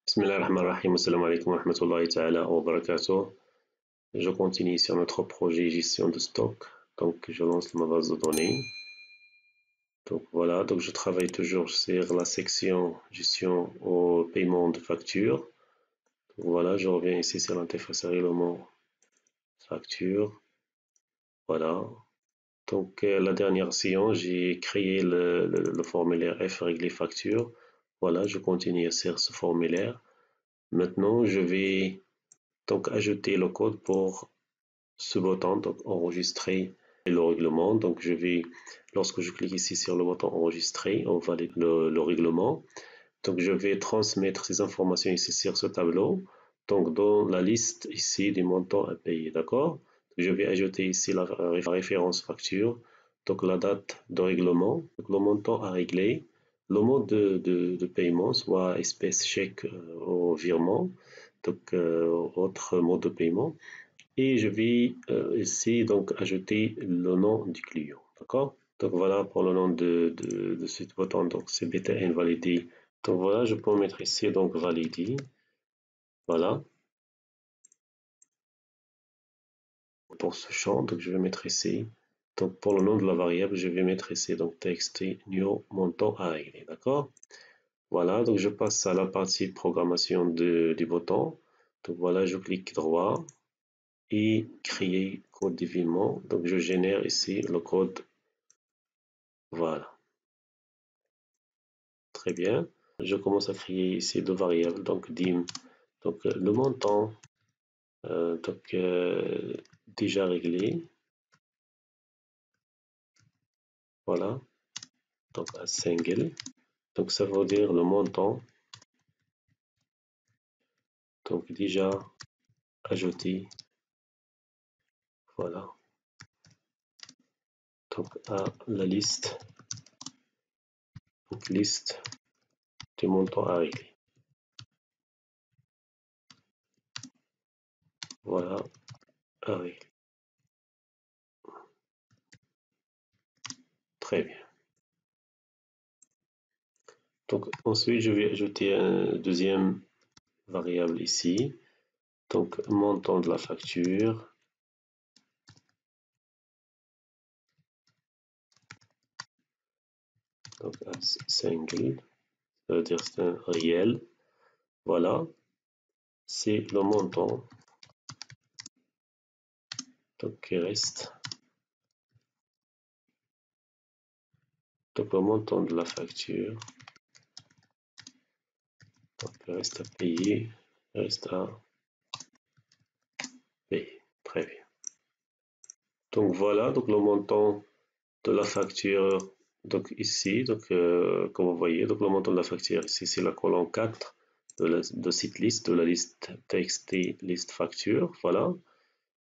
Bismillahirrahmanirrahim. Assalamu alaikum wa rahmatullahi ta'ala wa barakatuh. Je continue sur notre projet gestion de stock. Donc, je lance ma base de données. Donc, voilà. Donc, je travaille toujours sur la section gestion au paiement de factures. Donc, voilà. Je reviens ici sur l'interface règlement facture. Voilà. Donc, la dernière séance, j'ai créé le formulaire F régler facture. Voilà. Je continue sur ce formulaire. Maintenant, je vais donc ajouter le code pour ce bouton, donc enregistrer le règlement. Donc lorsque je clique ici sur le bouton enregistrer, on valide le règlement. Donc je vais transmettre ces informations ici sur ce tableau. Donc dans la liste ici des montants à payer, d'accord? Je vais ajouter ici la référence facture, donc la date de règlement, donc le montant à régler, le mode de paiement, soit espèce, chèque ou virement, donc autre mode de paiement. Et je vais ici donc ajouter le nom du client, d'accord? Donc voilà pour le nom de ce bouton, donc c'est BTN validé. Donc voilà, je peux mettre ici donc validé, voilà. Pour ce champ, donc je vais mettre ici, donc pour le nom de la variable, je vais mettre ici donc txt new montant à régler, d'accord? Voilà, donc je passe à la partie programmation du bouton. Donc voilà, je clique droit et créer code d'événement. Donc je génère ici le code. Voilà. Très bien. Je commence à créer ici deux variables. Donc dim, donc le montant déjà réglé. Voilà. Donc un single. Donc ça veut dire le montant. Donc déjà ajouté. Voilà. Donc à la liste. Donc liste du montant à régler. Voilà. À régler. Très bien. Donc ensuite je vais ajouter un deuxième variable ici. Donc montant de la facture. Donc un single. Ça veut dire c'est un réel. Voilà, c'est le montant donc qui reste. Donc le montant de la facture donc reste à payer, reste à payer. Très bien. Donc voilà, donc le montant de la facture donc ici, donc comme vous voyez, donc le montant de la facture ici c'est la colonne 4 de cette liste, de la liste txt liste facture, voilà.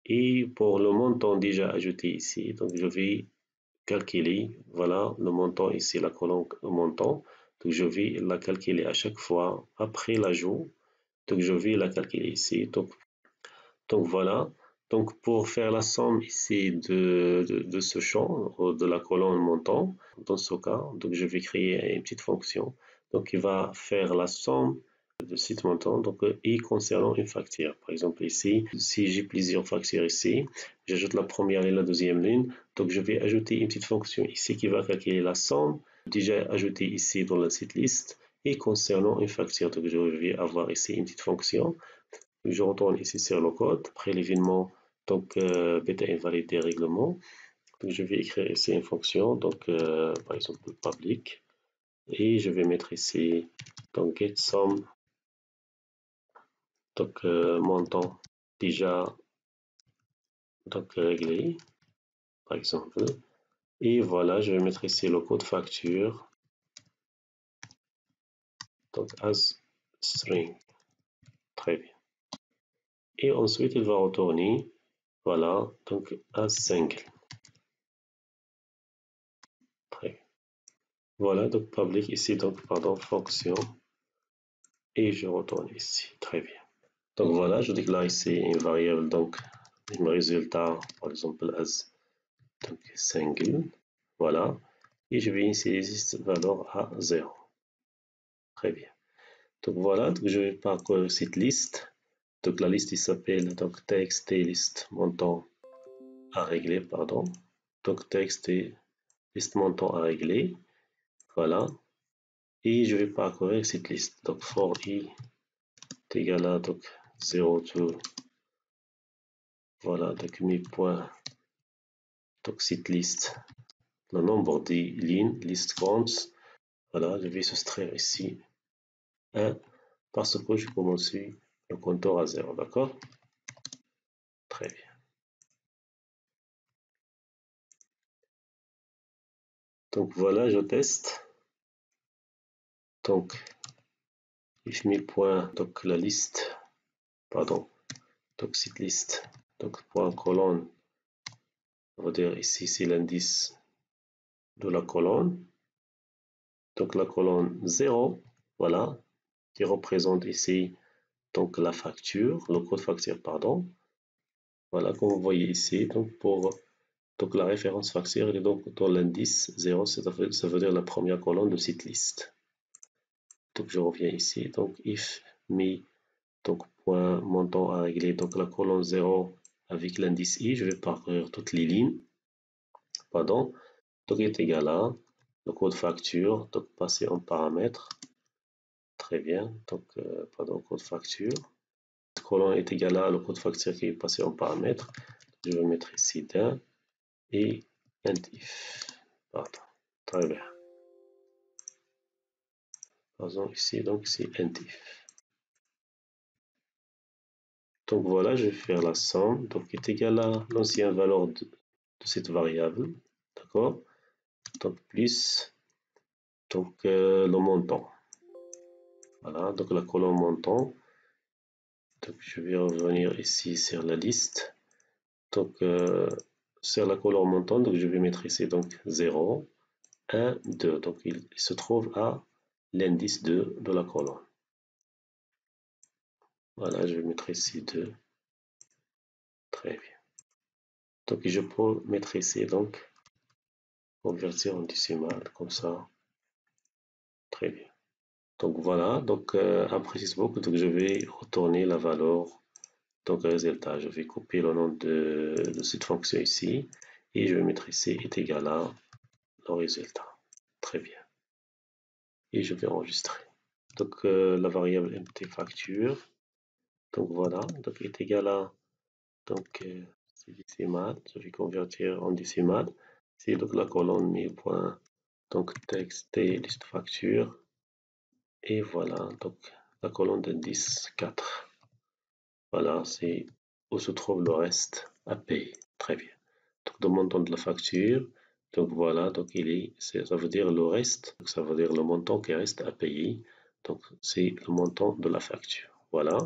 Et pour le montant déjà ajouté ici, donc je vais calculer, voilà, le montant ici, la colonne montant. Donc je vais la calculer à chaque fois après l'ajout. Donc je vais la calculer ici. Donc voilà. Donc pour faire la somme ici de ce champ, de la colonne montant, dans ce cas, donc je vais créer une petite fonction. Donc il va faire la somme de cet montant donc, et concernant une facture. Par exemple ici, si j'ai plusieurs factures ici, j'ajoute la première et la deuxième ligne. Donc je vais ajouter une petite fonction ici qui va calculer la somme déjà ajoutée ici dans cette liste et concernant une facture. Donc je vais avoir ici une petite fonction. Je retourne ici sur le code. Après l'événement, donc bêta invalidé règlement. Donc je vais écrire ici une fonction, donc par exemple public. Et je vais mettre ici donc get sum, donc montant déjà donc réglé, par exemple. Et voilà, je vais mettre ici le code facture, donc as string. Très bien. Et ensuite, il va retourner, voilà, donc as single. Très bien. Voilà, donc public ici, donc pardon, fonction. Et je retourne ici. Très bien. Donc voilà, je déclare ici une variable, donc un résultat, par exemple, as donc single. Voilà. Et je vais initialiser cette valeur à 0. Très bien. Donc voilà, donc je vais parcourir cette liste. Donc la liste il s'appelle donc TXT liste montant à régler, pardon. Donc TXT liste montant à régler. Voilà. Et je vais parcourir cette liste. Donc for i est égal à donc 0 to voilà, donc mes points. Donc cette liste, le nombre des lignes, list counts. Voilà, je vais soustraire ici 1 parce que je commence le compteur à 0, d'accord? Très bien. Donc voilà, je teste. Donc, if mes points, donc la liste, pardon, donc cette liste, donc point colonne, on va dire ici c'est l'indice de la colonne. Donc la colonne 0, voilà, qui représente ici donc la facture, le code facture, pardon. Voilà, comme vous voyez ici, donc pour donc la référence facture, elle est donc dans l'indice 0, ça veut dire la première colonne de cette liste. Donc je reviens ici, donc if me, donc point montant à régler, donc la colonne 0 avec l'indice i, je vais parcourir toutes les lignes, pardon, donc est égal à le code facture, donc passer en paramètre, très bien, donc pardon, code facture, colonne est égal à le code facture qui est passé en paramètre, je vais mettre ici d'un et if, pardon, très bien. Par exemple ici, donc c'est if. Donc voilà, je vais faire la somme, donc est égal à l'ancienne valeur de cette variable, d'accord? Donc plus donc le montant. Voilà, donc la colonne montant. Donc je vais revenir ici sur la liste. Donc sur la colonne montant, donc je vais mettre ici donc 0, 1, 2. Donc il se trouve à l'indice 2 de la colonne. Voilà, je vais mettre ici 2. Très bien. Donc je peux mettre ici donc convertir en décimal comme ça. Très bien. Donc voilà, donc après Sysbook, donc je vais retourner la valeur, donc résultat. Je vais copier le nom de cette fonction ici et je vais mettre ici est égal à le résultat. Très bien. Et je vais enregistrer. Donc la variable mt facture. Donc voilà, donc est égal à donc c'est décimal. Je vais convertir en décimal. C'est donc la colonne mes points. Donc texte liste facture. Et voilà, donc la colonne d'indice 4. Voilà, c'est où se trouve le reste à payer. Très bien. Donc le montant de la facture. Donc voilà, donc ça veut dire le reste, donc ça veut dire le montant qui reste à payer. Donc c'est le montant de la facture. Voilà.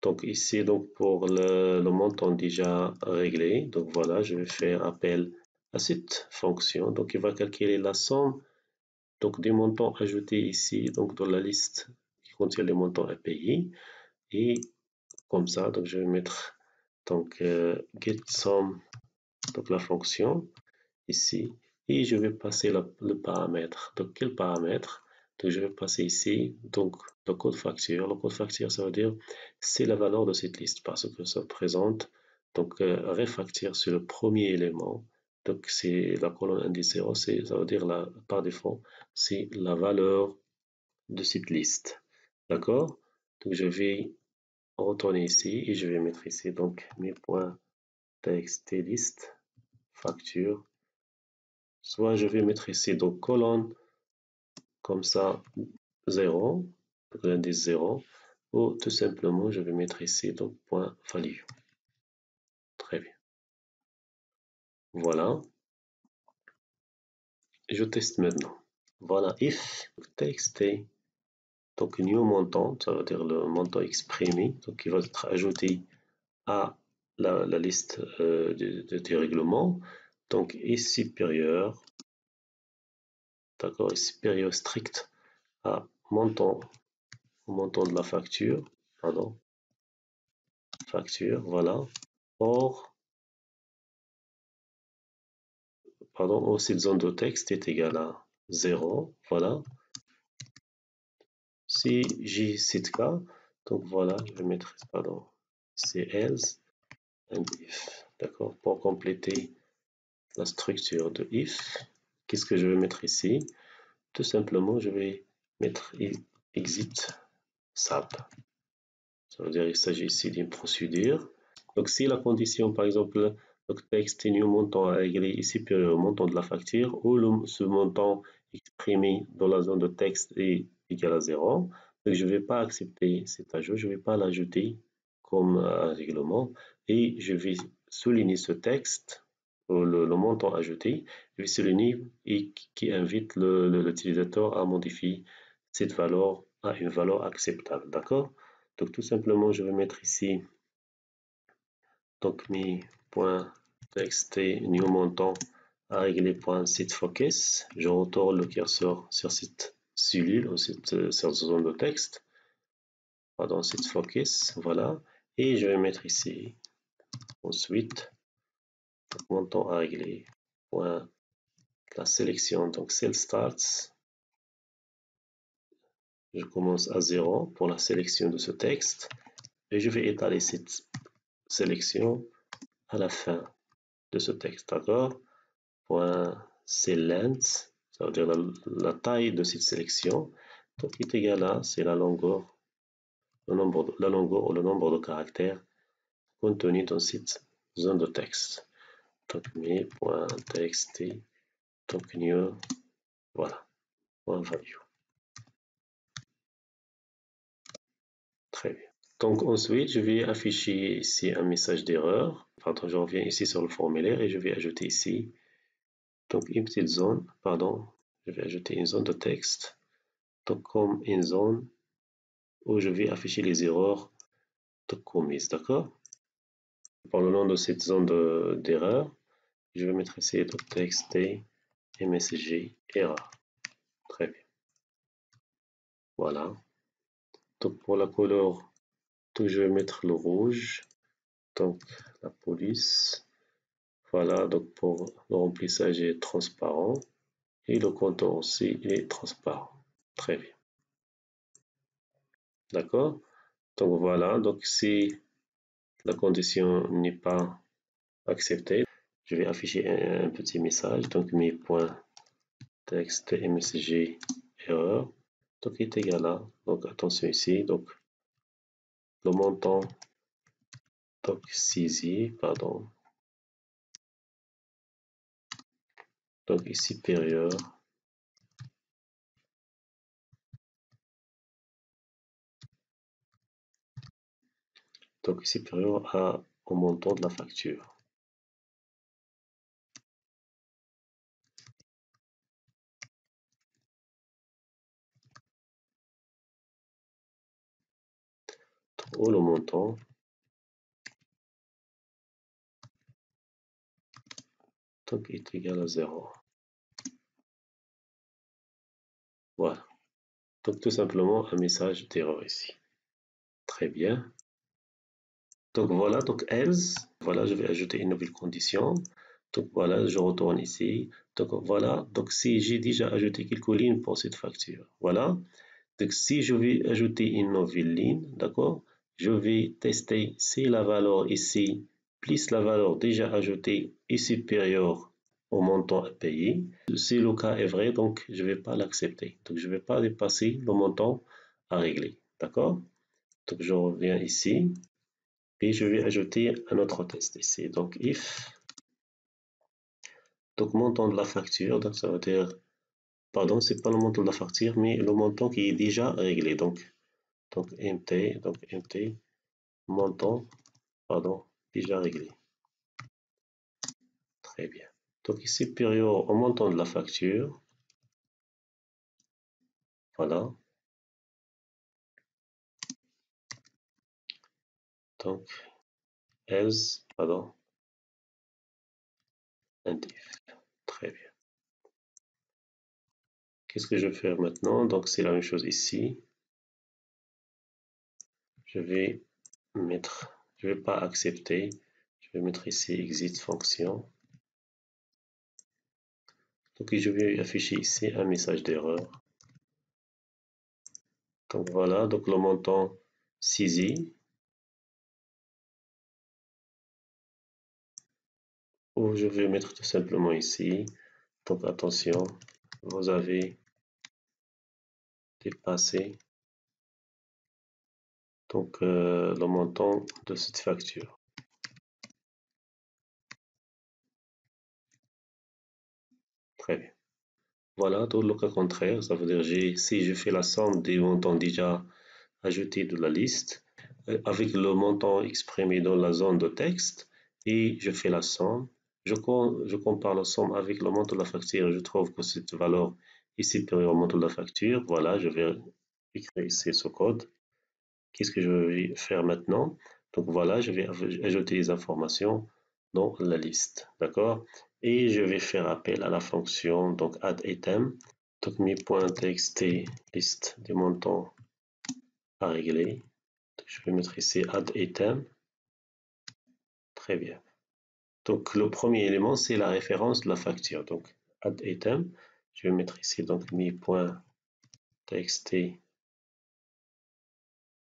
Donc ici, donc pour le montant déjà réglé, donc voilà, je vais faire appel à cette fonction. Donc il va calculer la somme donc des montants ajoutés ici, donc dans la liste qui contient les montants à payer. Et comme ça, donc je vais mettre donc getSum, donc la fonction ici, et je vais passer le paramètre. Donc quel paramètre? Donc je vais passer ici donc le code facture. Le code facture, ça veut dire c'est la valeur de cette liste parce que ça présente donc réfacture sur le premier élément. Donc c'est la colonne indice 0, ça veut dire par défaut c'est la valeur de cette liste. D'accord? Donc je vais retourner ici et je vais mettre ici donc mes points txt liste facture. Soit je vais mettre ici donc colonne comme ça 0, donc l'indice 0, ou tout simplement je vais mettre ici donc point value. Très bien. Voilà. Je teste maintenant. Voilà, if txt, donc new montant, ça veut dire le montant exprimé, donc qui va être ajouté à la liste des règlements, donc est supérieur, d'accord, est supérieur strict à montant, au montant de la facture, pardon, facture, voilà, or, pardon, or cette zone de texte est égale à 0, voilà, si j'ai cette cas, donc voilà, je vais mettre, pardon, c'est else and if, d'accord, pour compléter la structure de if. Qu'est-ce que je vais mettre ici? Tout simplement, je vais mettre exit sub. Ça veut dire qu'il s'agit ici d'une procédure. Donc, si la condition, par exemple, le texte new montant à régler est supérieur au montant de la facture ou ce montant exprimé dans la zone de texte est égal à 0, donc je ne vais pas accepter cet ajout, je ne vais pas l'ajouter comme un règlement et je vais souligner ce texte, le montant ajouté, je vais souligner et qui invite l'utilisateur à modifier cette valeur à une valeur acceptable. D'accord? Donc tout simplement, je vais mettre ici donc mes points txt new montant à régler point setFocus. Je retourne le curseur sur cette cellule ou cette zone de texte. Pardon, setFocus, voilà. Et je vais mettre ici ensuite montant à régler point la sélection, donc cell starts. Je commence à 0 pour la sélection de ce texte et je vais étaler cette sélection à la fin de ce texte, d'accord? Point cLength, ça veut dire la taille de cette sélection, donc est égal à, c'est la longueur, la longueur ou le nombre de caractères contenus dans cette zone de texte. Donc mes.txt, donc new, voilà, point value. Très bien. Donc ensuite, je vais afficher ici un message d'erreur. Pardon, je reviens ici sur le formulaire et je vais ajouter ici donc une petite zone, pardon, je vais ajouter une zone de texte, donc comme une zone où je vais afficher les erreurs commises, d'accord? Pour le nom de cette zone d'erreur, je vais mettre ici txt msg error. Très bien. Voilà. Donc pour la couleur, donc je vais mettre le rouge, donc la police. Voilà, donc pour le remplissage est transparent et le contour aussi est transparent. Très bien. D'accord? Donc voilà, donc si la condition n'est pas acceptée, je vais afficher un petit message, donc mes points texte msg erreur, donc est égal à, donc attention ici, donc le montant, donc CZ, pardon, donc est supérieur au montant de la facture. Ou le montant donc est égal à 0. Voilà. Donc tout simplement un message d'erreur ici. Très bien. Donc voilà, donc else, voilà, je vais ajouter une nouvelle condition. Donc voilà, je retourne ici. Donc voilà, donc si j'ai déjà ajouté quelques lignes pour cette facture, voilà. Donc si je vais ajouter une nouvelle ligne, d'accord, je vais tester si la valeur ici, plus la valeur déjà ajoutée est supérieure au montant à payer. Si le cas est vrai, donc je ne vais pas l'accepter. Donc je ne vais pas dépasser le montant à régler, d'accord. Donc je reviens ici. Et je vais ajouter un autre test ici. Donc, if, donc montant de la facture, donc ça veut dire, pardon, c'est pas le montant de la facture, mais le montant qui est déjà réglé. Donc mt, montant, pardon, déjà réglé. Très bien. Donc, il est supérieur au montant de la facture. Voilà. Donc, else, pardon, and if. Très bien. Qu'est-ce que je vais faire maintenant? Donc, c'est la même chose ici. Je vais mettre, je vais pas accepter. Je vais mettre ici exit fonction. Donc je vais afficher ici un message d'erreur. Donc voilà, donc le montant saisie, ou je vais mettre tout simplement ici. Donc attention, vous avez dépassé donc le montant de cette facture. Très bien. Voilà, dans le cas contraire, ça veut dire si je fais la somme des montants déjà ajoutés de la liste avec le montant exprimé dans la zone de texte et je fais la somme, je compare la somme avec le montant de la facture et je trouve que cette valeur est supérieure au montant de la facture. Voilà, je vais écrire ici ce code. Qu'est-ce que je vais faire maintenant? Donc voilà, je vais ajouter les informations dans la liste, d'accord? Et je vais faire appel à la fonction donc addItem. Donc mi.txt liste des montants à régler. Donc, je vais mettre ici addItem. Très bien. Donc le premier élément c'est la référence de la facture. Donc addItem. Je vais mettre ici donc mi.txt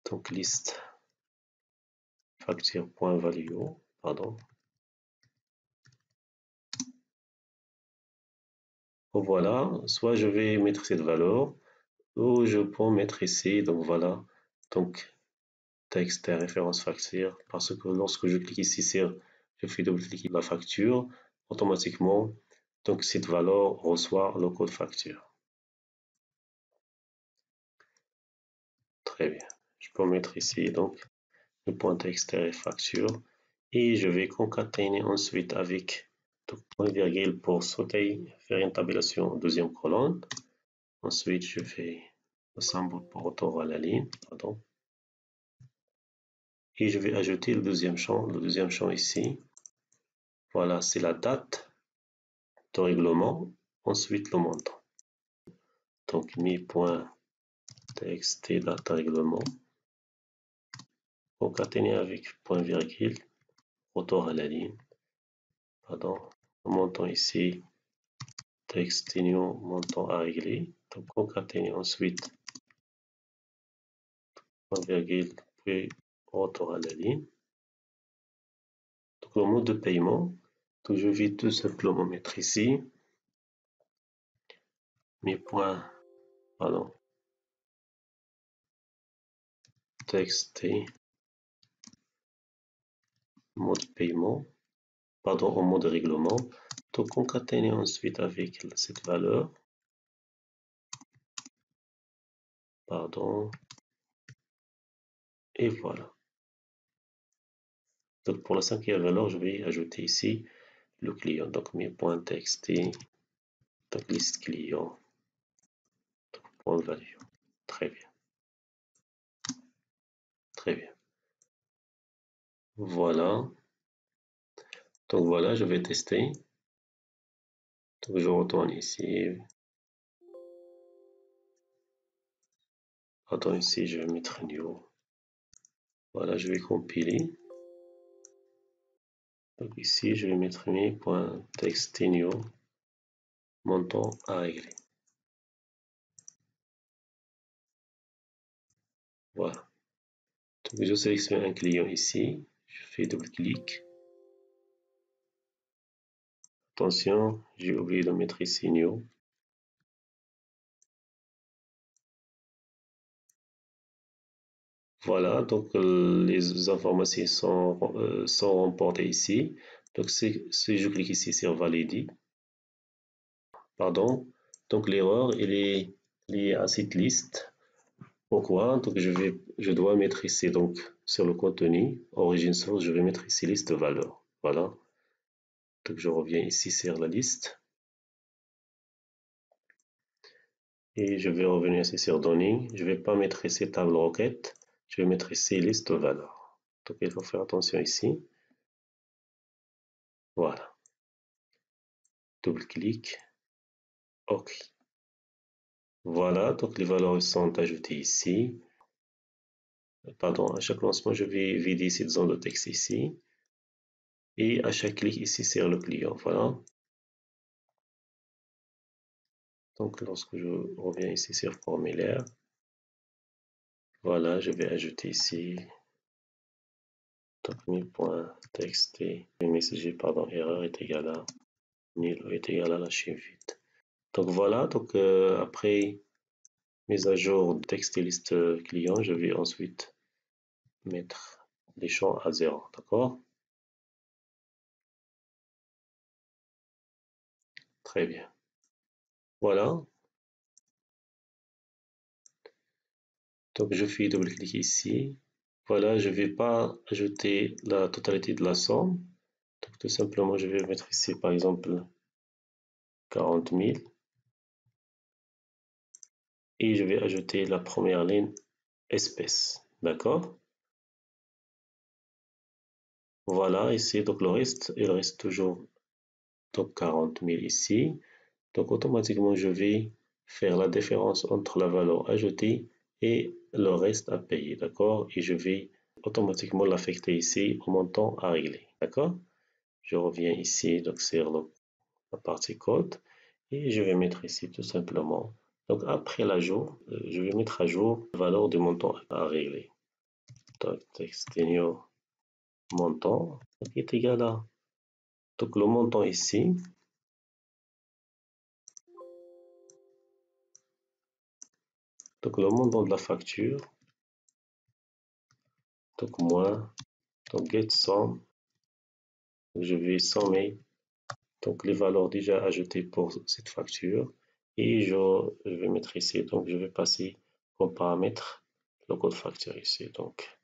donc liste facture.value, pardon. Voilà, soit je vais mettre cette valeur, ou je peux mettre ici, donc voilà, donc texte et référence facture, parce que lorsque je clique ici sur, je fais double-cliquer la facture, automatiquement, donc cette valeur reçoit le code facture. Très bien. Je peux mettre ici, donc, le point texte et facture, et je vais concaténer ensuite avec, donc, point virgule pour sauter, faire une tabulation deuxième colonne. Ensuite, je fais le symbole pour retour à la ligne, pardon. Et je vais ajouter le deuxième champ ici. Voilà, c'est la date de règlement, ensuite le montant. Donc mi.txt date règlement, concaténé avec point virgule, retour à la ligne, pardon, le montant ici, texte union montant à régler, donc concaténé ensuite point virgule, puis retour à la ligne. Donc le mode de paiement, donc je vais tout simplement mettre ici mes points, pardon, texte mode paiement, pardon, au mode règlement. Donc concaténer ensuite avec cette valeur, pardon, et voilà. Donc pour la cinquième valeur, je vais ajouter ici le client, donc mes points txt, donc liste client, donc point value. Très bien, très bien. Voilà. Donc voilà, je vais tester. Donc je retourne ici. Attends, ici, je vais mettre new. Voilà, je vais compiler. Donc ici, je vais mettre mes.txt new, montant à régler. Voilà. Donc je sélectionne un client ici. Je fais double-clic. Attention, j'ai oublié de mettre ici new. Voilà, donc les informations sont remportées ici. Donc si je clique ici sur valider, pardon, donc l'erreur elle est liée à cette liste. Pourquoi? Donc je dois mettre ici donc sur le contenu origine source, je vais mettre ici liste de valeurs. Voilà. Donc je reviens ici sur la liste et je vais revenir ici sur données. Je ne vais pas mettre ici table requête, je vais mettre ici liste de valeurs. Donc il faut faire attention ici. Voilà. Double-clic. OK. Voilà, donc les valeurs sont ajoutées ici. Pardon, à chaque lancement, je vais vider cette zone de texte ici. Et à chaque clic ici sur le client. Voilà. Donc lorsque je reviens ici sur formulaire, Voilà, je vais ajouter ici .txt, le messager, pardon, erreur est égal à nul est égal à la chaîne vide. Donc voilà, donc après mise à jour de texte et liste client, je vais ensuite mettre les champs à 0, d'accord? Très bien. Voilà. Donc je fais double-clic ici. Voilà, je ne vais pas ajouter la totalité de la somme. Donc tout simplement, je vais mettre ici par exemple 40 000 et je vais ajouter la première ligne espèce. D'accord? Voilà, ici, donc le reste, il reste toujours donc 40 000 ici. Donc automatiquement, je vais faire la différence entre la valeur ajoutée et le reste à payer. D'accord? Et je vais automatiquement l'affecter ici au montant à régler. D'accord? Je reviens ici donc sur la partie code et je vais mettre ici tout simplement. Donc après l'ajout, je vais mettre à jour la valeur du montant à régler. Donc texte montant est égal à. Donc le montant ici, donc le montant de la facture, donc moins, donc get sum, je vais sommer donc les valeurs déjà ajoutées pour cette facture et je vais mettre ici, donc je vais passer comme paramètre le code facture ici, donc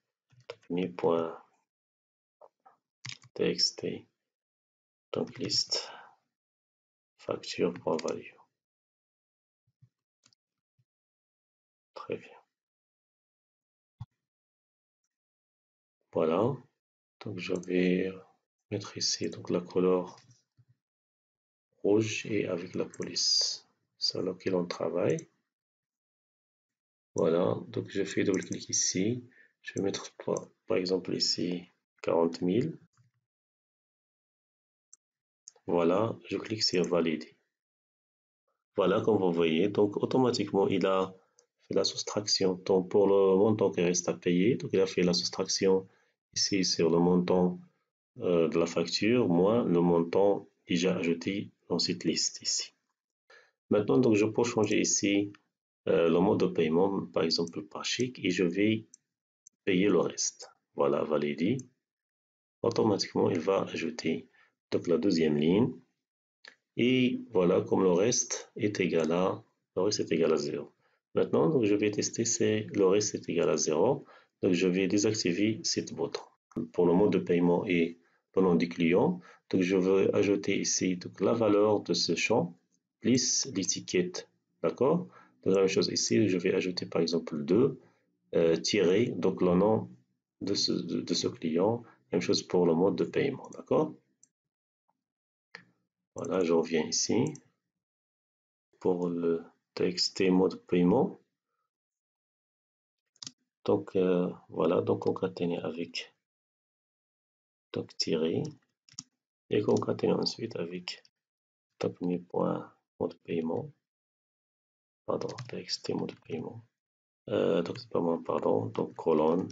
mi.txt, donc liste facture.value. Très bien. Voilà. Donc je vais mettre ici donc la couleur rouge et avec la police sur laquelle on travaille. Voilà. Donc je fais double-clic ici. Je vais mettre par exemple ici 40 000. Voilà. Je clique sur valider. Voilà, comme vous voyez, donc automatiquement il a fait la soustraction. Donc pour le montant qui reste à payer, donc il a fait la soustraction ici sur le montant de la facture, moins le montant déjà ajouté dans cette liste ici. Maintenant, donc je peux changer ici le mode de paiement, par exemple par chèque, et je vais payer le reste. Voilà, valider. Automatiquement, il va ajouter donc la deuxième ligne. Et voilà, comme le reste est égal à, le reste est égal à 0. Maintenant, donc, je vais tester si le reste est égal à 0. Donc, je vais désactiver cette bouton. Pour le mode de paiement et le nom du client, donc je vais ajouter ici donc, la valeur de ce champ, plus l'étiquette. D'accord? Donc, la même chose ici, je vais ajouter par exemple 2, tirer donc le nom de ce client. Même chose pour le mode de paiement. D'accord? Voilà, je reviens ici. Pour le texte et mode paiement. Donc voilà, donc concaténer avec donc tirer et concaténer ensuite avec donc mi.mode paiement, pardon, texte et mode paiement. Donc c'est pas moi, pardon, donc colonne.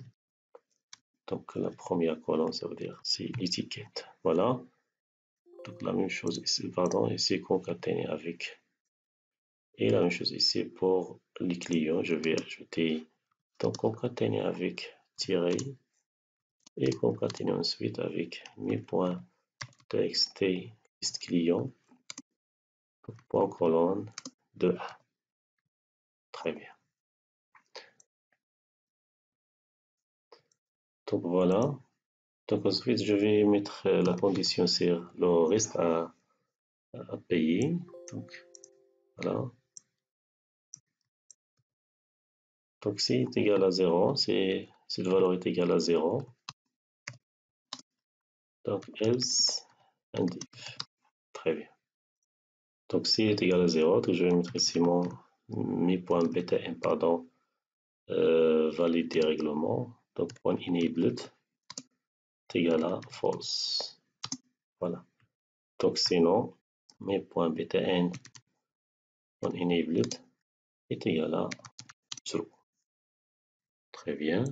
Donc la première colonne, ça veut dire c'est l'étiquette. Voilà. Donc la même chose ici, pardon, ici concaténer avec. Et la même chose ici pour les clients, je vais ajouter donc concaténer avec tirer et concaténer ensuite avec mi.txt liste client point colonne de 1. Très bien. Donc voilà. Donc ensuite, je vais mettre la condition sur le reste à payer. Donc voilà. Donc si est égal à 0, cette valeur est égale à 0. Donc else and if. Très bien. Donc si est égal à 0, donc je vais mettre ici mon mi.btn, pardon, valider règlement. Donc point enabled est égal à false. Voilà. Donc sinon, mi.btn point enabled est égal à true. Très bien.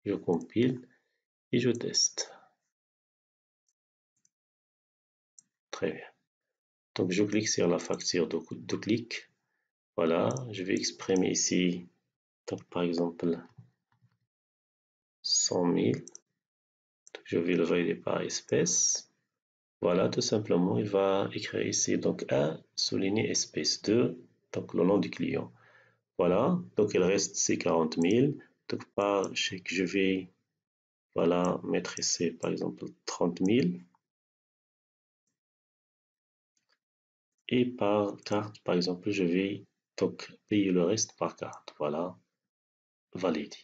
Je compile et je teste. Très bien. Donc, je clique sur la facture de clic. Voilà, je vais exprimer ici, donc, par exemple, 100 000. Donc, je vais le valider par espèce. Voilà, tout simplement, il va écrire ici, donc 1, souligné espèce 2, donc le nom du client. Voilà, donc il reste ces 40 000. Donc, par chèque, je vais, voilà, mettre ici, par exemple, 30 000. Et par carte, par exemple, je vais donc payer le reste par carte. Voilà, validé.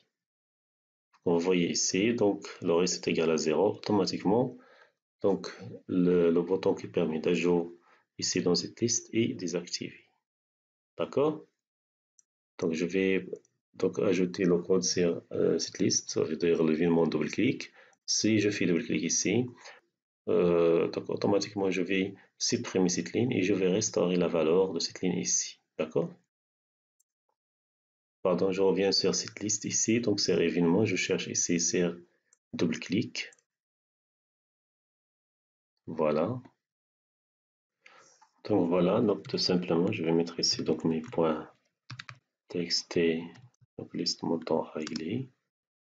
Vous voyez ici, donc le reste est égal à 0 automatiquement. Donc le bouton qui permet d'ajout ici dans cette liste est désactivé. D'accord? Donc je vais donc ajouter le code sur cette liste, ça veut dire le virement double-clic. Si je fais double-clic ici, donc automatiquement je vais supprimer cette ligne et je vais restaurer la valeur de cette ligne ici. D'accord? Pardon, je reviens sur cette liste ici, donc c'est événement, je cherche ici sur double-clic. Voilà. Donc voilà, donc tout simplement, je vais mettre ici donc mes points txt, donc liste montant réglé.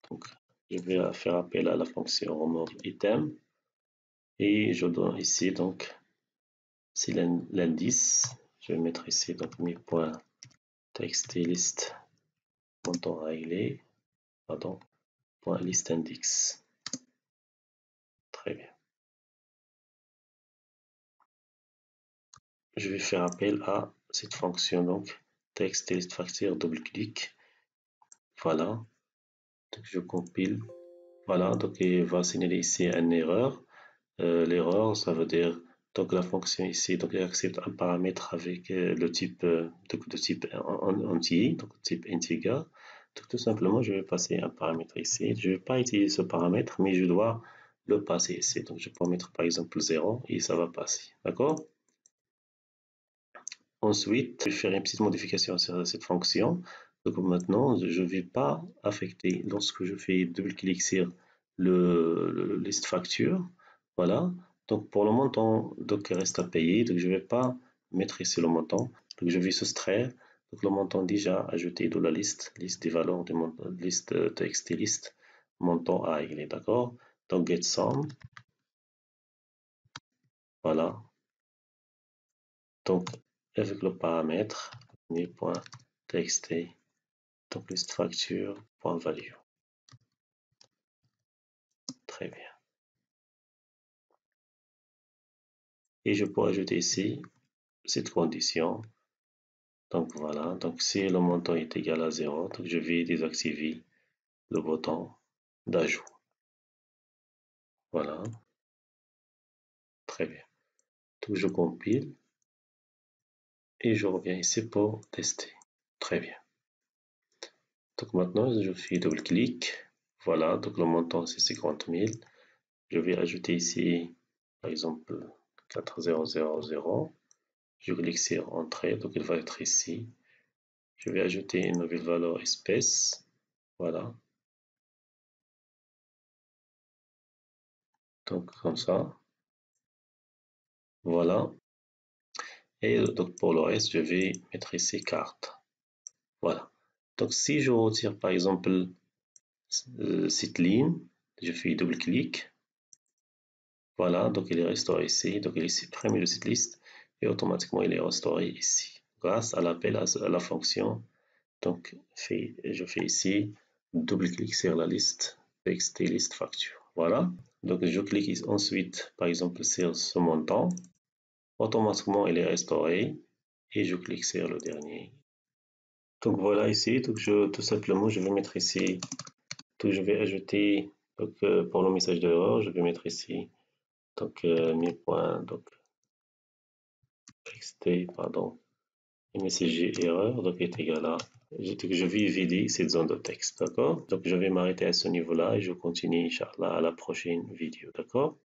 Donc je vais faire appel à la fonction remove item et je donne ici donc c'est l'indice. Je vais mettre ici donc mes points txt liste montant réglé, pardon, point liste index. Très bien. Je vais faire appel à cette fonction donc texte list facture double-clic. Voilà, donc je compile. Voilà, donc il va signaler ici une erreur. L'erreur, ça veut dire donc la fonction ici, donc elle accepte un paramètre avec le type de type entier, donc type integer. Donc tout simplement, je vais passer un paramètre ici. Je ne vais pas utiliser ce paramètre, mais je dois le passer ici. Donc je peux mettre par exemple 0 et ça va passer. D'accord? Ensuite, je vais faire une petite modification sur cette fonction. Donc maintenant, je ne vais pas affecter lorsque je fais double-clic sur le liste facture. Voilà. Donc pour le montant donc reste à payer, donc je ne vais pas mettre ici le montant. Donc je vais soustraire donc le montant déjà ajouté de la liste des valeurs de liste txt list montant à régler. D'accord? Donc get sum. Voilà. Donc avec le paramètre mes.txt donc liste facture point value. Très bien. Et je peux ajouter ici cette condition. Donc voilà, donc si le montant est égal à 0, donc je vais désactiver le bouton d'ajout. Voilà. Très bien. Donc je compile et je reviens ici pour tester. Très bien. Donc maintenant, je fais double-clic. Voilà, donc le montant c'est 50 000. Je vais ajouter ici, par exemple, 4000. Je clique sur Entrée, donc il va être ici. Je vais ajouter une nouvelle valeur espèce. Voilà. Donc comme ça. Voilà. Et donc pour le reste, je vais mettre ici carte. Voilà. Donc si je retire par exemple cette ligne, je fais double-clic. Voilà, donc il est restauré ici. Donc il est supprimé de cette liste et automatiquement il est restauré ici grâce à l'appel à la fonction. Donc je fais ici double-clic sur la liste txt list facture. Voilà. Donc je clique ensuite par exemple sur ce montant. Automatiquement il est restauré et je clique sur le dernier. Donc voilà ici, donc tout simplement je vais mettre ici, donc je vais ajouter donc pour le message d'erreur, je vais mettre ici donc mes points donc txt pardon messager erreur donc est égal à je vais vider cette zone de texte, d'accord? Donc je vais m'arrêter à ce niveau-là et je continue Inch'Allah à la prochaine vidéo, d'accord?